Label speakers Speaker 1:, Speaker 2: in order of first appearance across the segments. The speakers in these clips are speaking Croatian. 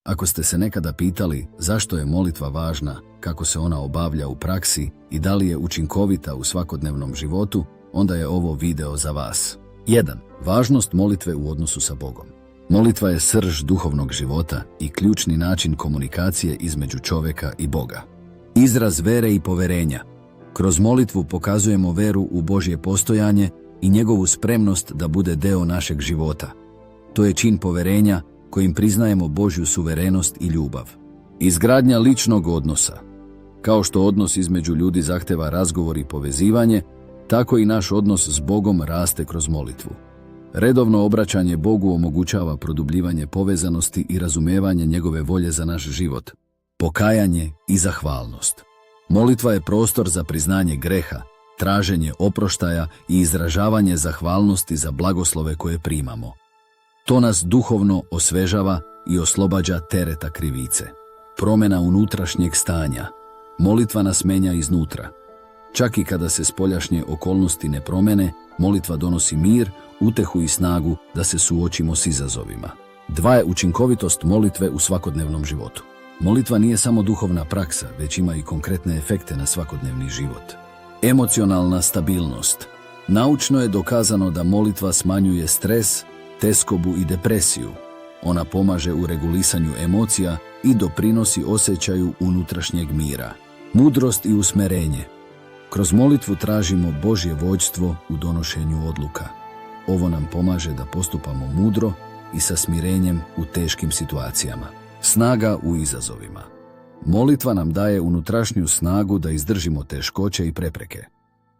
Speaker 1: Ako ste se nekada pitali zašto je molitva važna, kako se ona obavlja u praksi i da li je učinkovita u svakodnevnom životu, onda je ovo video za vas. 1. Važnost molitve u odnosu sa Bogom. Molitva je srž duhovnog života i ključni način komunikacije između čovjeka i Boga. Izraz vere i poverenja. Kroz molitvu pokazujemo veru u Božje postojanje i njegovu spremnost da bude deo našeg života. To je čin poverenja kojim priznajemo Božju suverenost i ljubav. Izgradnja ličnog odnosa. Kao što odnos između ljudi zahteva razgovor i povezivanje, tako i naš odnos s Bogom raste kroz molitvu. Redovno obraćanje Bogu omogućava produbljivanje povezanosti i razumevanje njegove volje za naš život, pokajanje i zahvalnost. Molitva je prostor za priznanje greha, traženje oproštaja i izražavanje zahvalnosti za blagoslove koje primamo. To nas duhovno osvežava i oslobađa tereta krivice. Promjena unutrašnjeg stanja. Molitva nas menja iznutra. Čak i kada se spoljašnje okolnosti ne promene, molitva donosi mir, utehu i snagu da se suočimo s izazovima. 2. je učinkovitost molitve u svakodnevnom životu. Molitva nije samo duhovna praksa, već ima i konkretne efekte na svakodnevni život. Emocionalna stabilnost. Naučno je dokazano da molitva smanjuje stres, teskobu i depresiju. Ona pomaže u regulisanju emocija i doprinosi osjećaju unutrašnjeg mira. Mudrost i usmerenje. Kroz molitvu tražimo Božje vođstvo u donošenju odluka. Ovo nam pomaže da postupamo mudro i sa smirenjem u teškim situacijama. Snaga u izazovima. Molitva nam daje unutrašnju snagu da izdržimo teškoće i prepreke.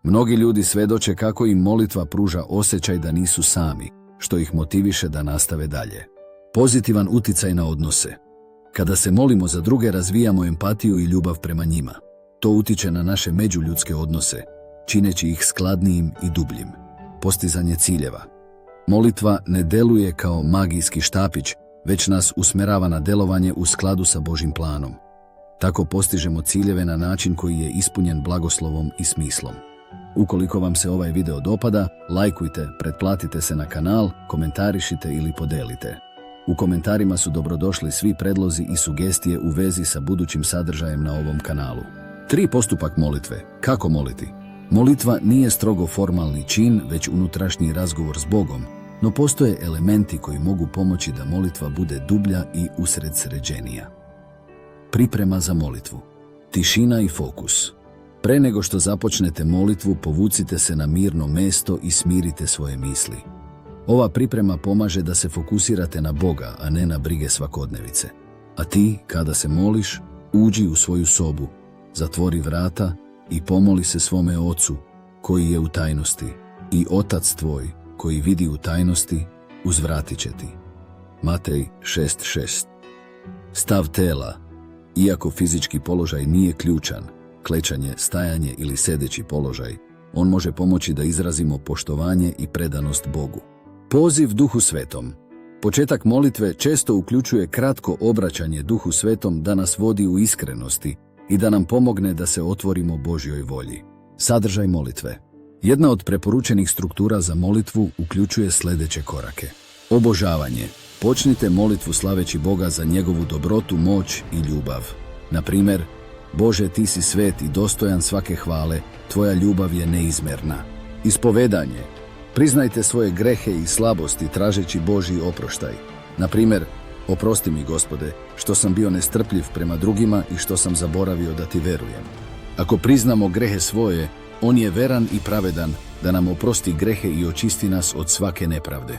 Speaker 1: Mnogi ljudi svedoče kako im molitva pruža osjećaj da nisu sami, što ih motiviše da nastave dalje. Pozitivan uticaj na odnose. Kada se molimo za druge, razvijamo empatiju i ljubav prema njima. To utiče na naše međuljudske odnose, čineći ih skladnijim i dubljim. Postizanje ciljeva. Molitva ne deluje kao magijski štapić, već nas usmerava na delovanje u skladu sa Božjim planom. Tako postižemo ciljeve na način koji je ispunjen blagoslovom i smislom. Ukoliko vam se ovaj video dopada, lajkujte, pretplatite se na kanal, komentarišite ili podelite. U komentarima su dobrodošli svi predlozi i sugestije u vezi sa budućim sadržajem na ovom kanalu. 3. Postupak molitve. Kako moliti? Molitva nije strogo formalni čin, već unutrašnji razgovor s Bogom, no postoje elementi koji mogu pomoći da molitva bude dublja i usredsređenija. Priprema za molitvu. Tišina i fokus. Pre nego što započnete molitvu, povucite se na mirno mesto i smirite svoje misli. Ova priprema pomaže da se fokusirate na Boga, a ne na brige svakodnevice. A ti, kada se moliš, uđi u svoju sobu, zatvori vrata i pomoli se svome Ocu, koji je u tajnosti, i Otac tvoj, koji vidi u tajnosti, uzvratit će ti. Matej 6.6. Stav tela. Iako fizički položaj nije ključan, klečanje, stajanje ili sedeći položaj, on može pomoći da izrazimo poštovanje i predanost Bogu. Poziv Duhu Svetom. Početak molitve često uključuje kratko obraćanje Duhu Svetom da nas vodi u iskrenosti i da nam pomogne da se otvorimo Božjoj volji. Sadržaj molitve. Jedna od preporučenih struktura za molitvu uključuje sljedeće korake. Obožavanje. Počnite molitvu slaveći Boga za njegovu dobrotu, moć i ljubav. Na primjer, Bože, ti si svet i dostojan svake hvale, tvoja ljubav je neizmjerna. Ispovedanje. Priznajte svoje grehe i slabosti tražeći Božji oproštaj. Na primjer, oprosti mi, Gospode, što sam bio nestrpljiv prema drugima i što sam zaboravio da ti verujem. Ako priznamo grehe svoje, on je veran i pravedan da nam oprosti grehe i očisti nas od svake nepravde.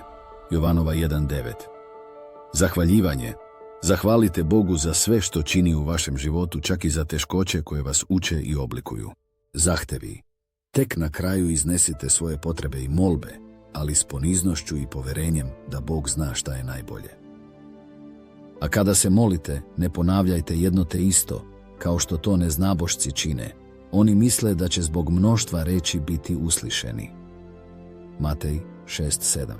Speaker 1: Jovanova 1.9. Zahvaljivanje. Zahvalite Bogu za sve što čini u vašem životu, čak i za teškoće koje vas uče i oblikuju. Zahtevi. Tek na kraju iznesite svoje potrebe i molbe, ali s poniznošću i poverenjem da Bog zna šta je najbolje. A kada se molite, ne ponavljajte jedno te isto, kao što to neznabošci čine. Oni misle da će zbog mnoštva reči biti uslišeni. Matej 6.7.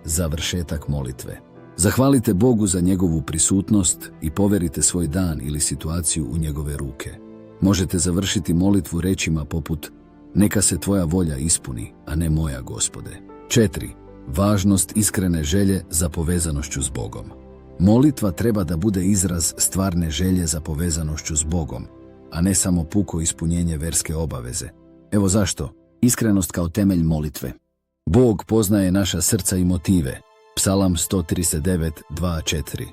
Speaker 1: Završetak molitve. Zahvalite Bogu za njegovu prisutnost i poverite svoj dan ili situaciju u njegove ruke. Možete završiti molitvu rečima poput neka se tvoja volja ispuni, a ne moja, Gospode. 4. Važnost iskrene želje za povezanošću s Bogom. Molitva treba da bude izraz stvarne želje za povezanošću s Bogom, a ne samo puko ispunjenje verske obaveze. Evo zašto. Iskrenost kao temelj molitve. Bog poznaje naša srca i motive. Psalam 139, 2-4.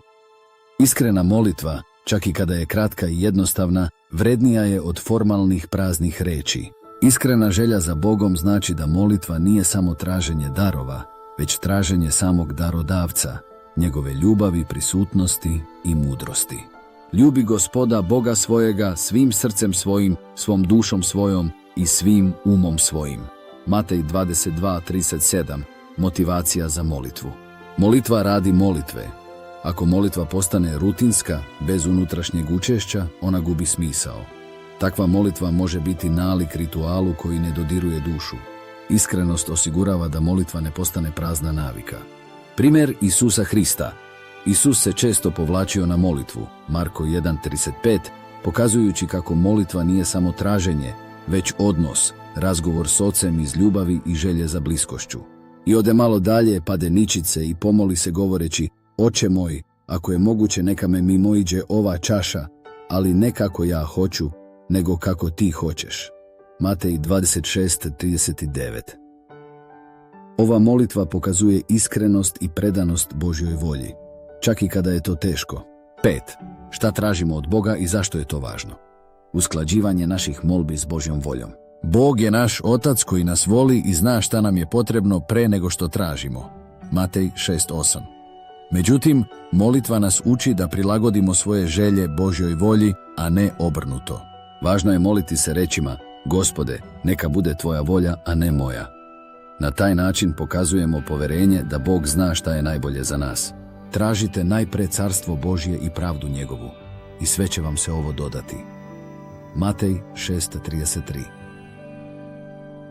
Speaker 1: Iskrena molitva, čak i kada je kratka i jednostavna, vrednija je od formalnih praznih reči. Iskrena želja za Bogom znači da molitva nije samo traženje darova, već traženje samog darodavca, njegove ljubavi, prisutnosti i mudrosti. Ljubi Gospoda Boga svojega svim srcem svojim, svom dušom svojom i svim umom svojim. Matej 22:37. Motivacija za molitvu. Molitva radi molitve. Ako molitva postane rutinska, bez unutrašnjeg učešća, ona gubi smisao. Takva molitva može biti nalik ritualu koji ne dodiruje dušu. Iskrenost osigurava da molitva ne postane prazna navika. Primjer Isusa Hrista. Isus se često povlačio na molitvu, Marko 1:35, pokazujući kako molitva nije samo traženje, već odnos, razgovor s Ocem iz ljubavi i želje za bliskošću. I ode malo dalje, pade ničice i pomoli se govoreći: Oče moj, ako je moguće neka me mimoiđe ova čaša, ali ne kako ja hoću, nego kako ti hoćeš. Matej 26:39. Ova molitva pokazuje iskrenost i predanost Božjoj volji, čak i kada je to teško. 5. Šta tražimo od Boga i zašto je to važno? Usklađivanje naših molbi s Božjom voljom. Bog je naš Otac koji nas voli i zna šta nam je potrebno pre nego što tražimo. Matej 6:8. Međutim, molitva nas uči da prilagodimo svoje želje Božjoj volji, a ne obrnuto. Važno je moliti se rečima: Gospode, neka bude tvoja volja, a ne moja. Na taj način pokazujemo poverenje da Bog zna šta je najbolje za nas. Tražite najpre carstvo Božje i pravdu njegovu, i sve će vam se ovo dodati. Matej 6:33.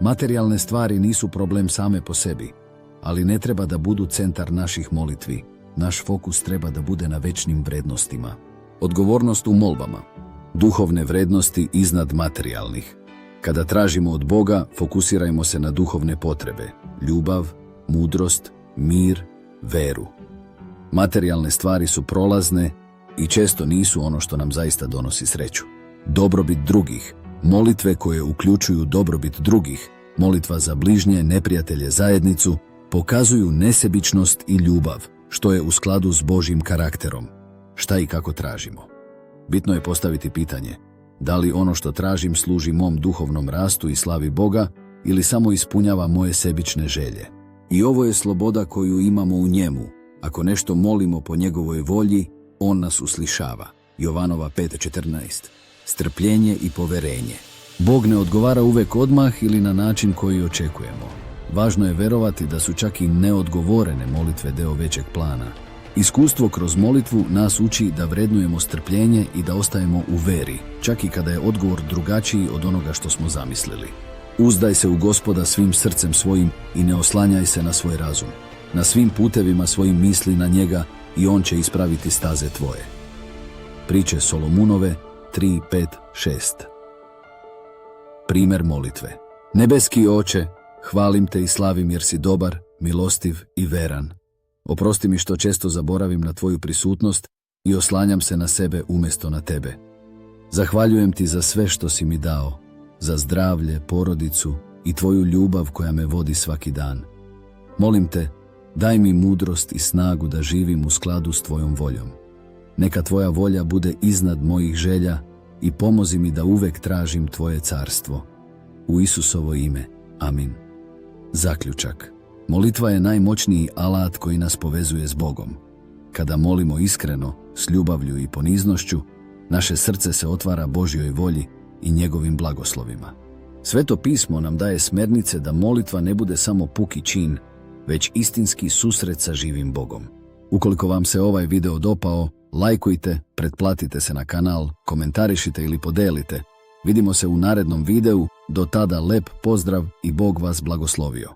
Speaker 1: Materijalne stvari nisu problem same po sebi, ali ne treba da budu centar naših molitvi. Naš fokus treba da bude na večnim vrednostima. Odgovornost u molbama. Duhovne vrednosti iznad materijalnih. Kada tražimo od Boga, fokusirajmo se na duhovne potrebe: ljubav, mudrost, mir, veru. Materijalne stvari su prolazne i često nisu ono što nam zaista donosi sreću. Dobrobit drugih. Molitve koje uključuju dobrobit drugih, molitva za bližnje, neprijatelje, zajednicu, pokazuju nesebičnost i ljubav, što je u skladu s Božjim karakterom. Šta i kako tražimo? Bitno je postaviti pitanje: da li ono što tražim služi mom duhovnom rastu i slavi Boga ili samo ispunjava moje sebične želje? I ovo je sloboda koju imamo u njemu. Ako nešto molimo po njegovoj volji, on nas uslišava. Jovanova 5:14. Strpljenje i poverenje. Bog ne odgovara uvek odmah ili na način koji očekujemo. Važno je verovati da su čak i neodgovorene molitve deo većeg plana. Iskustvo kroz molitvu nas uči da vrednujemo strpljenje i da ostajemo u veri, čak i kada je odgovor drugačiji od onoga što smo zamislili. Uzdaj se u Gospoda svim srcem svojim i ne oslanjaj se na svoj razum. Na svim putevima svojim misli na njega i on će ispraviti staze tvoje. Priče Solomunove 3:5-6. Primer molitve. Nebeski Oče, hvalim te i slavim jer si dobar, milostiv i veran. Oprosti mi što često zaboravim na tvoju prisutnost i oslanjam se na sebe umjesto na tebe. Zahvaljujem ti za sve što si mi dao, za zdravlje, porodicu i tvoju ljubav koja me vodi svaki dan. Molim te, daj mi mudrost i snagu da živim u skladu s tvojom voljom. Neka tvoja volja bude iznad mojih želja i pomozi mi da uvek tražim tvoje carstvo. U Isusovo ime. Amin. Zaključak. Molitva je najmoćniji alat koji nas povezuje s Bogom. Kada molimo iskreno, s ljubavlju i poniznošću, naše srce se otvara Božjoj volji i njegovim blagoslovima. Sveto pismo nam daje smernice da molitva ne bude samo puki čin, već istinski susret sa živim Bogom. Ukoliko vam se ovaj video dopao, lajkujte, pretplatite se na kanal, komentarišite ili podelite. Vidimo se u narednom videu, do tada lep pozdrav i Bog vas blagoslovio.